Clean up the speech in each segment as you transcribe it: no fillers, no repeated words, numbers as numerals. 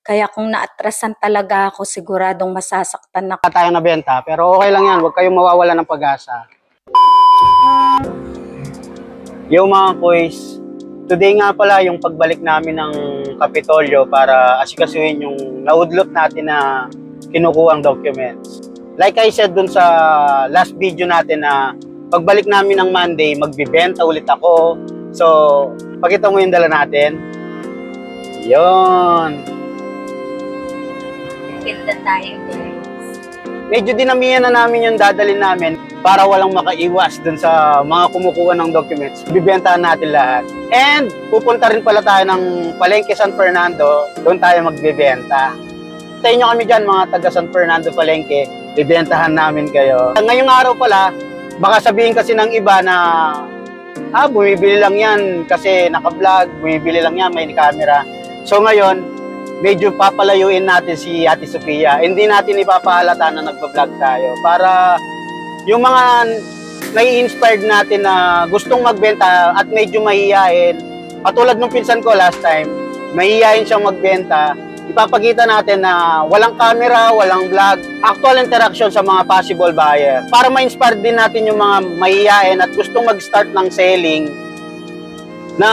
Kaya kung naatrasan talaga ako, siguradong masasaktan ako. Tayo nabenta, pero okay lang yan. Huwag kayong mawawala ng pag-asa. Yo mga boys, today nga pala yung pagbalik namin ng Kapitolyo para asikasuhin yung naudlot natin na kinukuhang documents. Like I said dun sa last video natin na pagbalik namin ng Monday, magbibenta ulit ako. So, pakita mo yung dala natin. Yon. Ganda tayo, guys. Medyo dinamihan na namin yung dadalhin namin para walang makaiwas dun sa mga kumukuha ng documents. Bibentahan natin lahat. And pupunta rin pala tayo ng Palengke San Fernando. Doon tayo magbibenta. Tayo nyo kami dyan mga taga San Fernando Palengke. Bibentahan namin kayo. Ngayong araw pala, baka sabihin kasi ng iba na bumibili lang yan kasi naka-vlog, bumibili lang yan, may camera. So ngayon, medyo papalayuin natin si Ate Sofia. Hindi natin ipapahalata na nagpa-vlog tayo para yung mga nai-inspired natin na gustong magbenta at medyo mahihayin. Katulad nung pinsan ko last time, mahihayin siyang magbenta. Ipapakita natin na walang camera, walang vlog, actual interaction sa mga possible buyer. Para ma-inspire din natin yung mga mahihayin at gustong mag-start ng selling na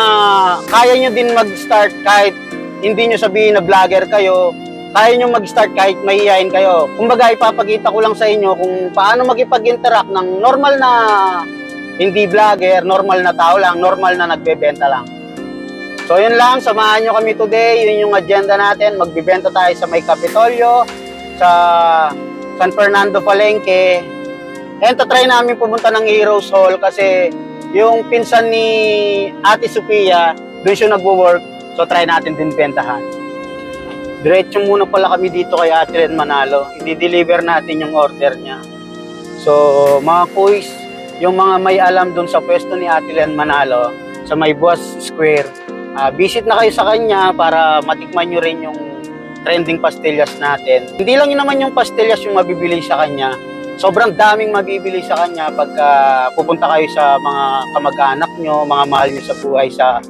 kaya nyo din mag-start kahit hindi nyo sabihin na vlogger kayo, kaya nyo mag-start kahit mahihayin kayo. Kumbaga, ipapakita ko lang sa inyo kung paano makipag-interact ng normal na hindi vlogger, normal na tao lang, normal na nagbebenta lang. So yun lang, samahan nyo kami today, yun yung agenda natin. Magbibenta tayo sa may Kapitolyo, sa San Fernando Palengke. And try namin pumunta ng Heroes Hall kasi yung pinsan ni Ate Sofia, doon siya nagwo-work. So try natin din bentahan. Diretso muna pala kami dito kay Ate Len Manalo. I-deliver natin yung order niya. So mga kuys, yung mga may alam dun sa pwesto ni Ate Len Manalo sa may Buwas Square, visit na kayo sa kanya para matikman nyo rin yung trending pastillas natin. Hindi lang yun naman yung pastillas yung mabibili sa kanya. Sobrang daming mabibili sa kanya pagka pupunta kayo sa mga kamag-anak nyo, mga mahal nyo sa buhay sa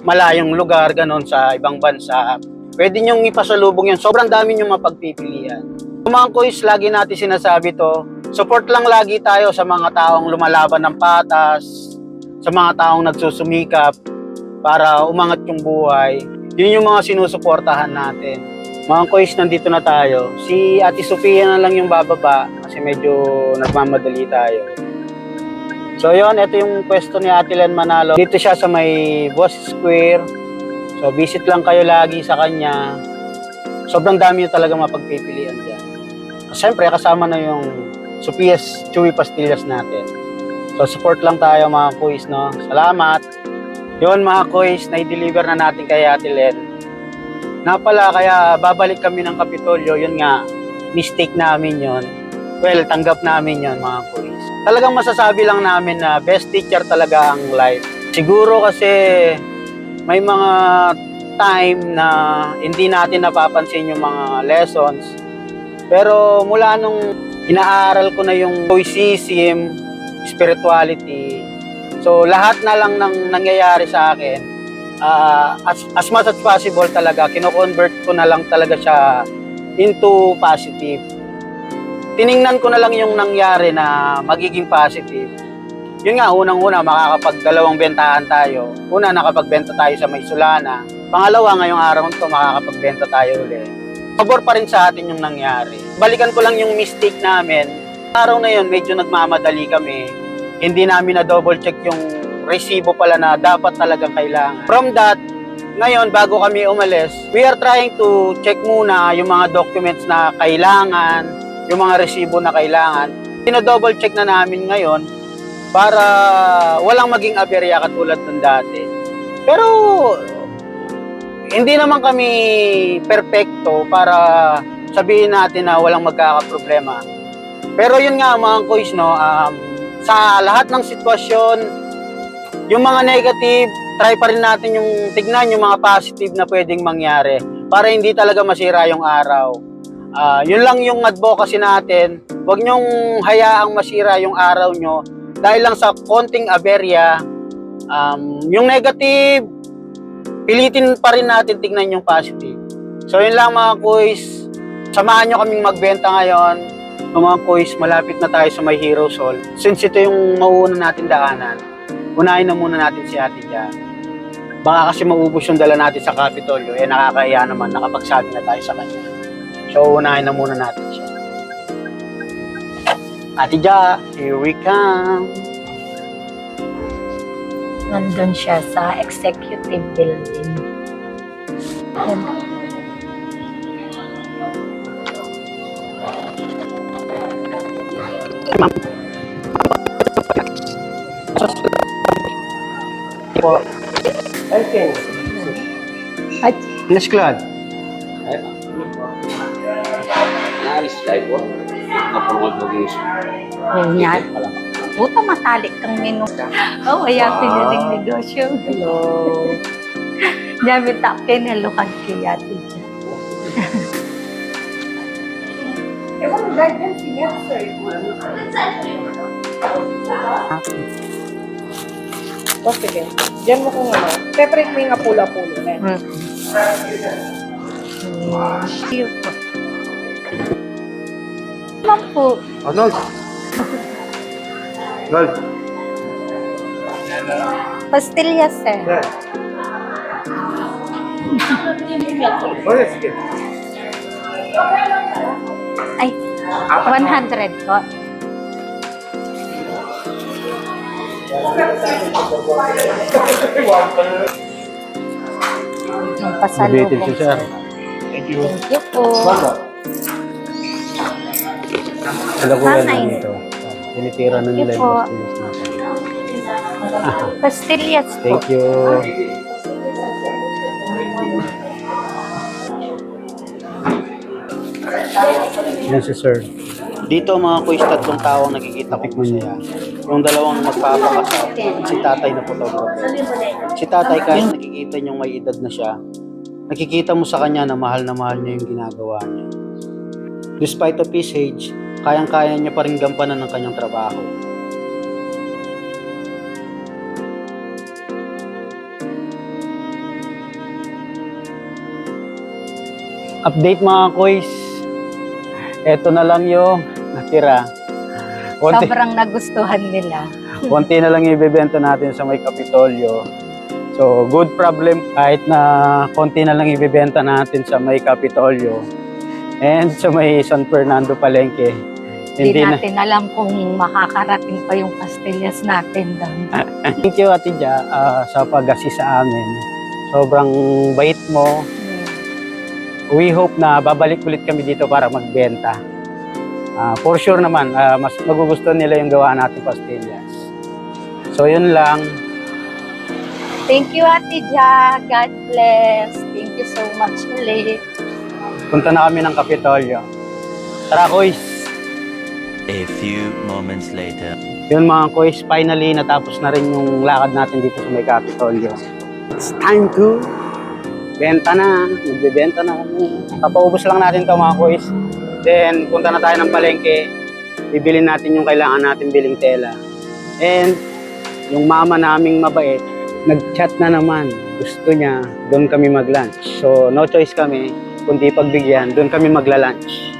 malayong lugar, ganon, sa ibang bansa. Pwede nyong ipasalubong yun. Sobrang dami nyong mapagpipilian. Mga kuys, lagi natin sinasabi to, support lang lagi tayo sa mga taong lumalaban ng patas, sa mga taong nagsusumikap para umangat yung buhay. Yun yung mga sinusuportahan natin. Mga kuys, nandito na tayo. Si Ate Sofia na lang yung bababa kasi medyo nagmamadali tayo. So yun, ito yung pwesto ni Ate Len Manalo. Dito siya sa may Buwas Square. So visit lang kayo lagi sa kanya. Sobrang dami yung talaga mapagpipilian dyan. Siyempre, kasama na yung Sofia's Chewy Pastillas natin. So support lang tayo mga kuys, no? Salamat! Yun mga kuys, na-deliver na natin kay Ate Len. Napala, kaya babalik kami ng Kapitolyo. Yun nga, mistake namin yun. Well, tanggap namin yun mga kuys. Talagang masasabi lang namin na best teacher talaga ang life. Siguro kasi may mga time na hindi natin napapansin yung mga lessons. Pero mula nung inaaral ko na yung stoicism, spirituality, so lahat na lang ng nangyayari sa akin, as much as possible talaga, kino-convert ko na lang talaga siya into positive. Tiningnan ko na lang yung nangyari na magiging positive. Yun nga, unang-una, makakapag-dalawang bentahan tayo. Una, nakapagbenta tayo sa May Sulana. Pangalawa, ngayong araw nito, makakapagbenta tayo ulit. Pabor pa rin sa atin yung nangyari. Balikan ko lang yung mistake namin. Araw na yun, medyo nagmamadali kami. Hindi namin na-double check yung resibo pala na dapat talagang kailangan. From that, ngayon, bago kami umalis, we are trying to check muna yung mga documents na kailangan, yung mga resibo na kailangan. Dino-double check na namin ngayon para walang maging aberya katulad ng dati. Pero hindi naman kami perpekto para sabihin natin na walang magkakaproblema. Pero yun nga mga kuys, no, sa lahat ng sitwasyon, yung mga negative, try pa rin natin yung tignan yung mga positive na pwedeng mangyari para hindi talaga masira yung araw. Yun lang yung advocacy natin. Huwag nyong hayaang masira yung araw nyo dahil lang sa konting aberya. Yung negative, pilitin pa rin natin tignan yung positive. So yun lang mga kuys. Samahan nyo kaming magbenta ngayon. So, mga kuys, malapit na tayo sa may Heroes Hall. Since ito yung mauuna natin daanan, unahin na muna natin si Ate Jan. Baka kasi maubos yung dala natin sa Capitolio. Eh nakakahiya naman, nakapagsabi na tayo sa kanya. So unahin na muna natin siya. Ate Jan, here we come. Nandun siya sa executive building. Yan. Po. Okay. At Yes, Claude. Naalis tayo po. Napanood mo yung yun yan. Puta matalik kang menu. Oh, kaya piniling negosyo. Hello. Dami ta kinalukan kaya tiyan. Ewan, guardian si Net, sir. O, sige. Diyan mo kung ano. Separate mo yung apula-pulo na. Siyo po. Ma'am po. Arnold. Arnold. Pastillas, sir. Sige. Ay, 100 po. Ang pasalubong, si sir. Thank you po. Sila ko Sana yan yun. dito. Tinitira na nila Thank you yung po. pastillas natin. Pastillas po. Thank you. Yan si sir. Dito mga kuys, tatlong tao ang nakikita ko masaya. Yung dalawang magpapakasal, si tatay na photographer. Si tatay kahit nakikita niyong may edad na siya, nakikita mo sa kanya na mahal niya yung ginagawa niya. Despite of his age, kayang-kaya niya pa rin gampanan ng kanyang trabaho. Update mga kuys. Ito na lang yung natira. Konti, Sobrang nagustuhan nila. konti na lang ibebenta natin sa may Kapitolyo. So, good problem kahit na konti na lang ibebenta natin sa may Kapitolyo and sa may San Fernando Palengke. Hindi na. natin alam kung makakarating pa yung pastillas natin doon. Thank you Ate Ja sa pag-assist sa amin. Sobrang bait mo. We hope na babalik ulit kami dito para magbenta. For sure naman, mas magugustuhan nila yung gawa natin pastillas. So yun lang. Thank you, Ate Ja. God bless. Thank you so much ulit. Punta na kami ng Kapitolyo. Tara kuys! A few moments later. Yun mga kuys, finally natapos na rin yung lakad natin dito sa may Kapitolyo. It's time to benta na. Magbebenta na kami. Kapaubos lang natin to mga kuys. Then punta na tayo ng palengke. Bibilin natin yung kailangan natin biling tela. And yung mama naming mabait, nag-chat na naman. Gusto niya, doon kami mag-lunch. So no choice kami, kundi pagbigyan, doon kami magla-lunch.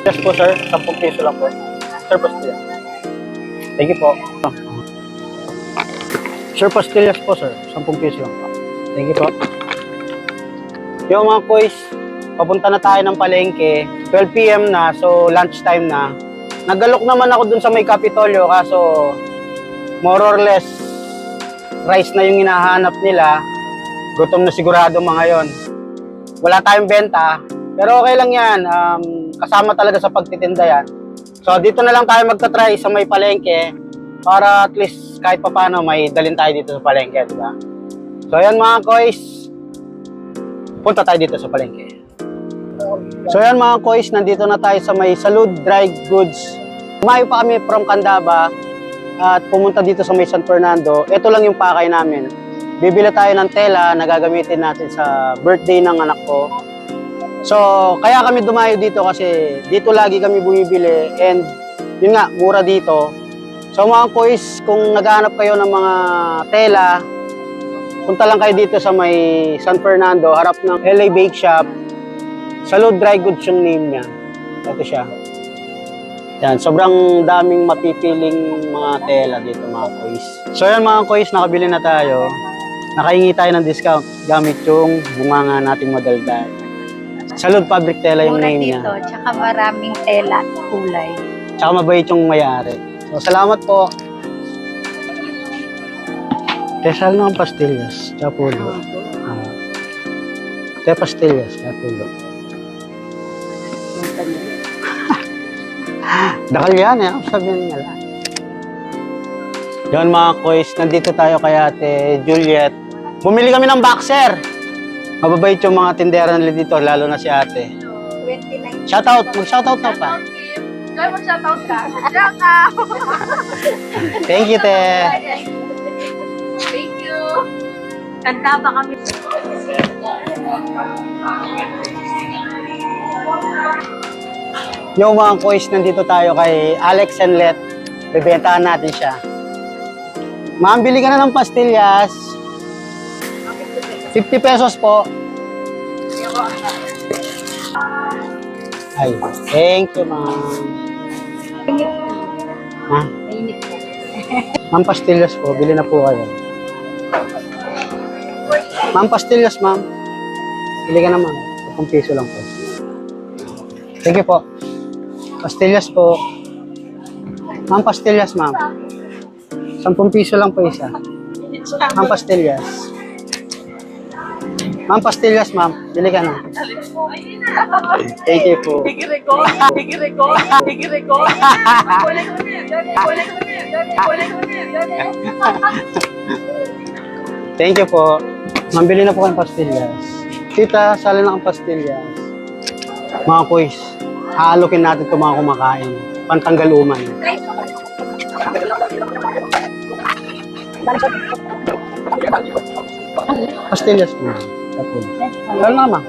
Yes po sir, 10 piso lang po. Sir Pastillas. Thank you po. Sir Pastillas po sir, 10 piso lang po. Thank you po. Yung mga boys, papunta na tayo ng palengke. 12 PM na, so lunch time na. Nagalok naman ako dun sa may Kapitolyo, kaso more or less rice na yung hinahanap nila. Gutom na sigurado mga yon. Wala tayong benta, pero okay lang yan. Kasama talaga sa pagtitinda yan. So dito na lang tayo magta-try sa may palengke para at least kahit papano may dalhin tayo dito sa palengke, di ba? So ayan mga koys, punta tayo dito sa palengke. So ayan mga koys, nandito na tayo sa may Salud Dry Goods. Kumayo pa kami from Candaba at pumunta dito sa may San Fernando. Ito lang yung pakay namin. Bibili tayo ng tela na gagamitin natin sa birthday ng anak ko. So, kaya kami dumayo dito kasi dito lagi kami bumibili and yun nga, mura dito. So mga koys, kung naghahanap kayo ng mga tela punta lang kayo dito sa may San Fernando, harap ng LA Bake Shop. Salud Dry Goods yung name niya. Ito siya. Yan, sobrang daming mapipiling mga tela dito mga kois. So yan mga kois, nakabili na tayo. Nakahingi tayo ng discount gamit yung bunganga nating madaldal. Salud Fabric Tela yung Mura name dito, niya. tsaka maraming tela, kulay. Tsaka mabait yung may-ari. So salamat po. Tesal ng pastillas, chapulo. Te pastillas, chapulo. Dakal yan eh, sabihin nga lang. Yun mga kois, nandito tayo kay Ate Juliet. Bumili kami ng boxer. Mababait yung mga tindera nila dito, lalo na si ate. 29. Shoutout, mag-shoutout na pa. Kaya mag-shoutout ka. Shoutout! Thank you, te. Thank you! Kanta ba kami? Yung mga kois, nandito tayo kay Alex and Let. Bibentahan natin siya. Ma'am, bili ka na ng pastillas. 50 pesos po. Ay, thank you, ma'am. Ha? Mainit po. Ma'am, pastillas po. Bili na po kayo. Ma'am, pastillas, ma'am. Bili ka na, ma'am. 10 piso lang po. Thank you po. Pastillas po. Ma'am, pastillas, ma'am. 10 piso lang po isa. Ma'am, pastillas. Ma'am, pastillas, ma'am. Bili ka na. Thank you po. Thank you po. Ma'am, bili na po kayong pastillas. Tita, sali na ang pastillas. Mga kuys, haalokin natin itong mga kumakain. Pantanggal umay. Pastillas po. Sali na ma'am.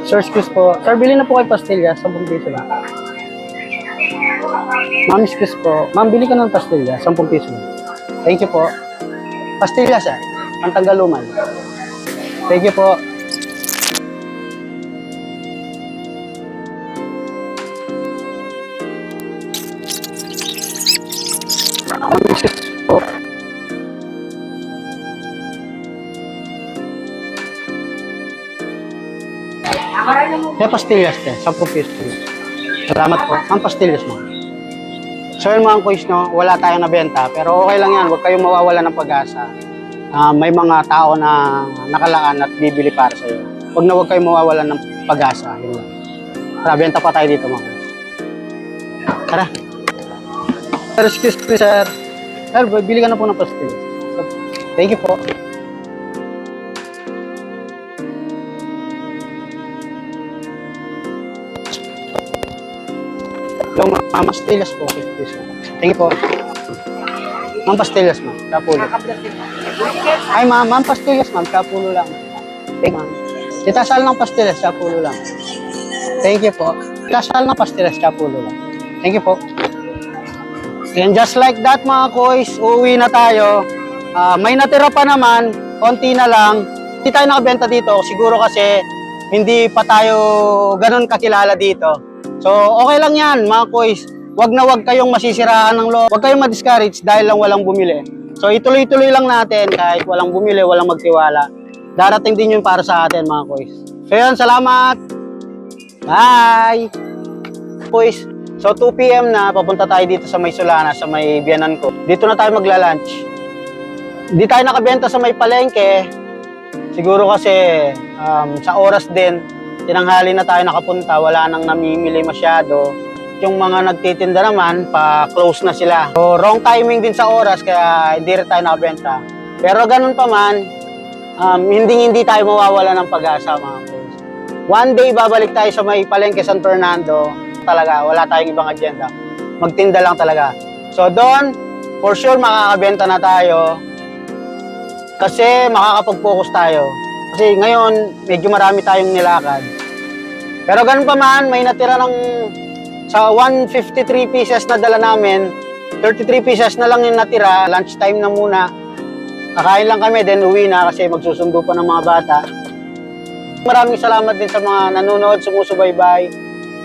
Sir, excuse po. Sir, bili na po kayo pastillas. 10 piso lang. Ma'am, excuse po. Ma'am, bili ka ng pastillas. 10 piso lang. Thank you po. Pastillas, pantanggal umay. Thank you po. Kaya pastillas, 10 piso. Salamat po. Ang pastillas mo. So yun mga kuys, no, wala tayong nabenta. Pero okay lang yan, huwag kayong mawawala ng pag-asa. May mga tao na nakalaan at bibili para sa'yo. Huwag kayong mawawala ng pag-asa. Yun lang. Tara, benta pa tayo dito mga kuys. Tara. Sir, excuse me, sir. Sir, bili ka na po ng pastillas. Thank you po. Yung mga pastillas po. Thank you po. Ma'am, pastillas, ma'am. Kapulo. Ay, ma'am, pastillas, ma'am. Kapulo lang. Thank you, ma'am. Titasal ng pastillas, kapulo lang. Thank you po. Titasal ng pastillas, kapulo lang. Thank you po. And just like that, mga koys, uuwi na tayo. May natira pa naman, konti na lang. Hindi tayo nakabenta dito, siguro kasi hindi pa tayo ganun kakilala dito. So, okay lang yan, mga koys. Wag na wag kayong masisiraan ng loob. Wag kayong ma-discourage dahil lang walang bumili. So, ituloy-tuloy lang natin kahit walang bumili, walang magtiwala. Darating din yun para sa atin, mga koys. So, yun, salamat! Bye! Koys, so 2 PM na, papunta tayo dito sa may Solana, sa may biyanan ko. Dito na tayo magla-lunch. Di tayo nakabenta sa may palengke. Siguro kasi sa oras din, tinanghali na tayo nakapunta, wala nang namimili masyado. Yung mga nagtitinda naman, pa-close na sila. So, wrong timing din sa oras, kaya hindi rin tayo nakabenta. Pero ganun pa man, hindi tayo mawawala ng pag-asa, mga boys. One day, babalik tayo sa may palengke San Fernando. Talaga, wala tayong ibang agenda. Magtinda lang talaga. So, doon, for sure, makakabenta na tayo. Kasi makakapag-focus tayo. Kasi ngayon, medyo marami tayong nilakad. Pero ganun pa man, may natira ng sa 153 pieces na dala namin, 33 pieces na lang yung natira. Lunchtime na muna. Kakain lang kami, then uwi na kasi magsusundo pa ng mga bata. Maraming salamat din sa mga nanonood, sumusubaybay.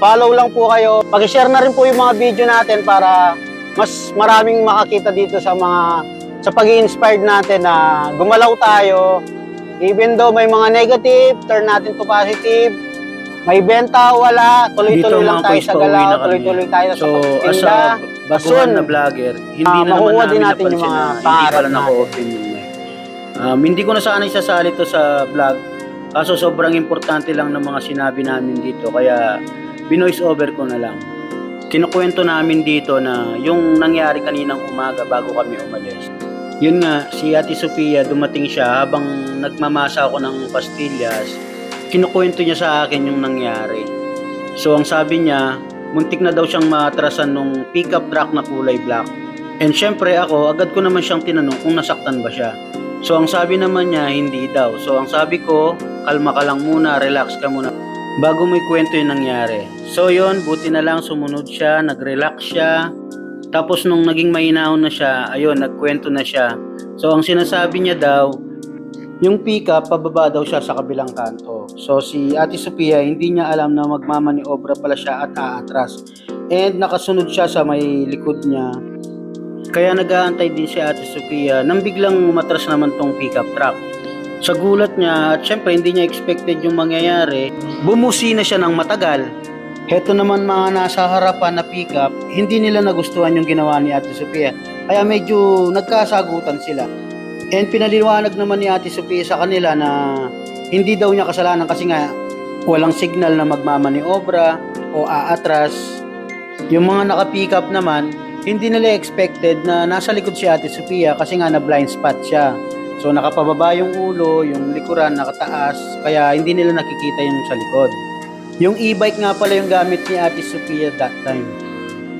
Follow lang po kayo. Pag-share na rin po yung mga video natin para mas maraming makakita dito sa pag-i-inspired natin na gumalaw tayo. Even though may mga negative, turn natin to positive. May benta, wala. Tuloy-tuloy lang tayo sa galaw. Tuloy-tuloy tayo sa pagtitinda. As a baguhan na vlogger, hindi na naman makukuha din namin natin yung napansin mga na hindi pangarap pala natin. naka-open yung mic. Hindi ko na sana isasali to sa vlog. Kaso sobrang importante lang ng mga sinabi namin dito. Kaya binoise over ko na lang. Kinukwento namin dito na yung nangyari kaninang umaga bago kami umalis. Yun nga, si Ate Sofia dumating siya habang nagmamasa ako ng pastillas. Kinukwento niya sa akin yung nangyari. So ang sabi niya, muntik na daw siyang maatrasan nung pickup truck na kulay black. And syempre ako, agad ko naman siyang tinanong kung nasaktan ba siya. So ang sabi naman niya, hindi daw. So ang sabi ko, kalma ka lang muna, relax ka muna. Bago mo ikwento yung nangyari. So yun, buti na lang sumunod siya, nag-relax siya. Tapos nung naging mahinahon na siya, ayun, nagkwento na siya. So ang sinasabi niya daw, yung pickup, pababa daw siya sa kabilang kanto. So si Ate Sofia, hindi niya alam na magmamaniobra pala siya at aatras. And nakasunod siya sa may likod niya. Kaya nag-aantay din si Ate Sofia nang biglang umatras naman tong pickup truck. Sa gulat niya, at syempre hindi niya expected yung mangyayari, bumusi na siya ng matagal. Heto naman mga nasa harapan na pickup, hindi nila nagustuhan yung ginawa ni Ate Sofia. Kaya medyo nagkasagutan sila. And pinaliwanag naman ni Ate Sofia sa kanila na hindi daw niya kasalanan kasi nga walang signal na magmamaniobra o aatras. Yung mga naka-pickup naman, hindi nila expected na nasa likod si Ate Sofia kasi nga na blind spot siya. So nakapababa yung ulo, yung likuran nakataas, kaya hindi nila nakikita yung sa likod. Yung e-bike nga pala yung gamit ni Ate Sofia that time.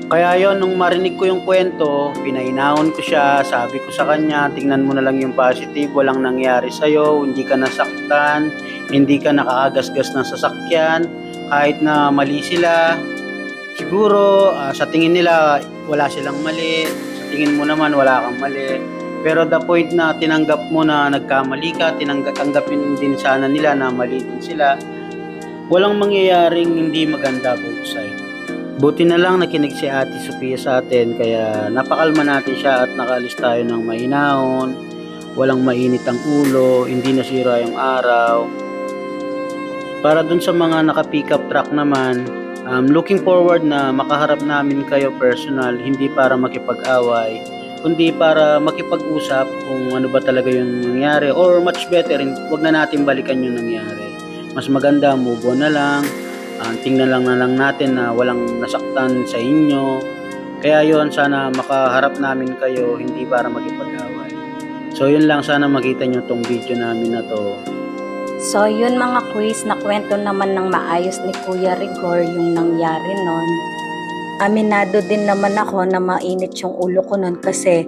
Kaya yon, nung marinig ko yung kwento, pinainahon ko siya, sabi ko sa kanya, tingnan mo na lang yung positive, walang nangyari sa'yo, hindi ka nasaktan, hindi ka nakakagasgas ng sasakyan, kahit na mali sila. Siguro, sa tingin nila, wala silang mali, sa tingin mo naman, wala kang mali. Pero the point na tinanggap mo na nagkamali ka, tanggapin din sana nila na mali din sila, walang mangyayaring hindi maganda both side. Buti na lang nakinig si Ate Sofia sa atin, kaya napakalma natin siya at nakaalis tayo ng mahinahon, walang mainit ang ulo, hindi nasira yung araw. Para dun sa mga naka-pickup truck naman, looking forward na makaharap namin kayo personal, hindi para makipag-away, kundi para makipag-usap kung ano ba talaga yung nangyari, or much better, wag na natin balikan yung nangyari. Mas maganda, move on na lang. Tingnan lang natin na walang nasaktan sa inyo. Kaya yon, sana makaharap namin kayo, hindi para makipag-away. So yun lang, sana makita nyo tong video namin na to. So yun mga quiz, na kwento naman ng maayos ni Kuya Rigor yung nangyari nun. Aminado din naman ako na mainit yung ulo ko nun kasi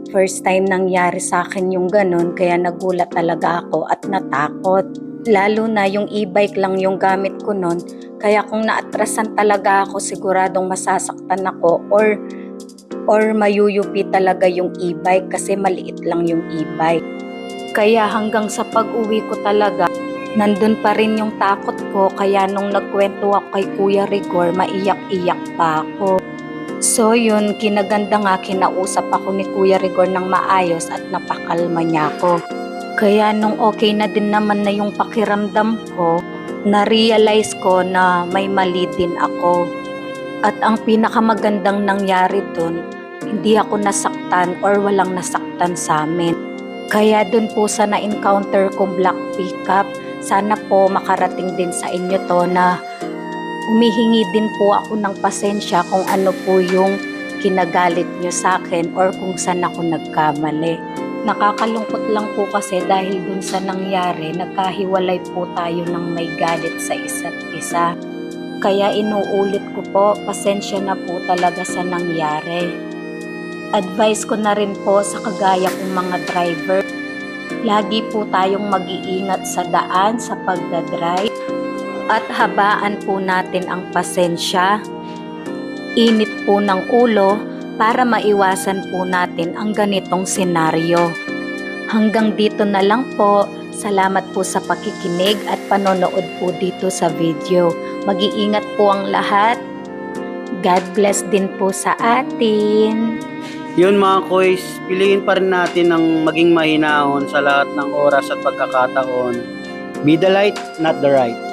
first time nangyari sa akin yung ganun, kaya nagulat talaga ako at natakot. Lalo na yung e-bike lang yung gamit ko nun, kaya kung naatrasan talaga ako, siguradong masasaktan ako or mayuyupi talaga yung e-bike kasi maliit lang yung e-bike. Kaya hanggang sa pag-uwi ko talaga, nandun pa rin yung takot ko, kaya nung nagkwento ako kay Kuya Rigor, maiyak-iyak pa ako. So yun, kinaganda nga, kinausap ako ni Kuya Rigor ng maayos at napakalma niya ako. Kaya nung okay na din naman na yung pakiramdam ko, na-realize ko na may mali din ako. At ang pinakamagandang nangyari dun, hindi ako nasaktan or walang nasaktan sa amin. Kaya dun po sa na-encounter kong black pickup, sana po makarating din sa inyo to na humihingi din po ako ng pasensya kung ano po yung kinagalit nyo sa akin or kung saan ako nagkamali. Nakakalungkot lang po kasi dahil dun sa nangyari, nagkahiwalay po tayo ng may galit sa isa't isa. Kaya inuulit ko po, pasensya na po talaga sa nangyari. Advice ko na rin po sa kagaya kong mga driver, lagi po tayong mag-iingat sa daan sa pagdadrive at habaan po natin ang pasensya. Init po ng ulo, para maiwasan po natin ang ganitong senaryo. Hanggang dito na lang po. Salamat po sa pakikinig at panonood po dito sa video. Mag-iingat po ang lahat. God bless din po sa atin. Yun mga koys, piliin pa rin natin ang maging mahinahon sa lahat ng oras at pagkakataon. Be the light, not the right.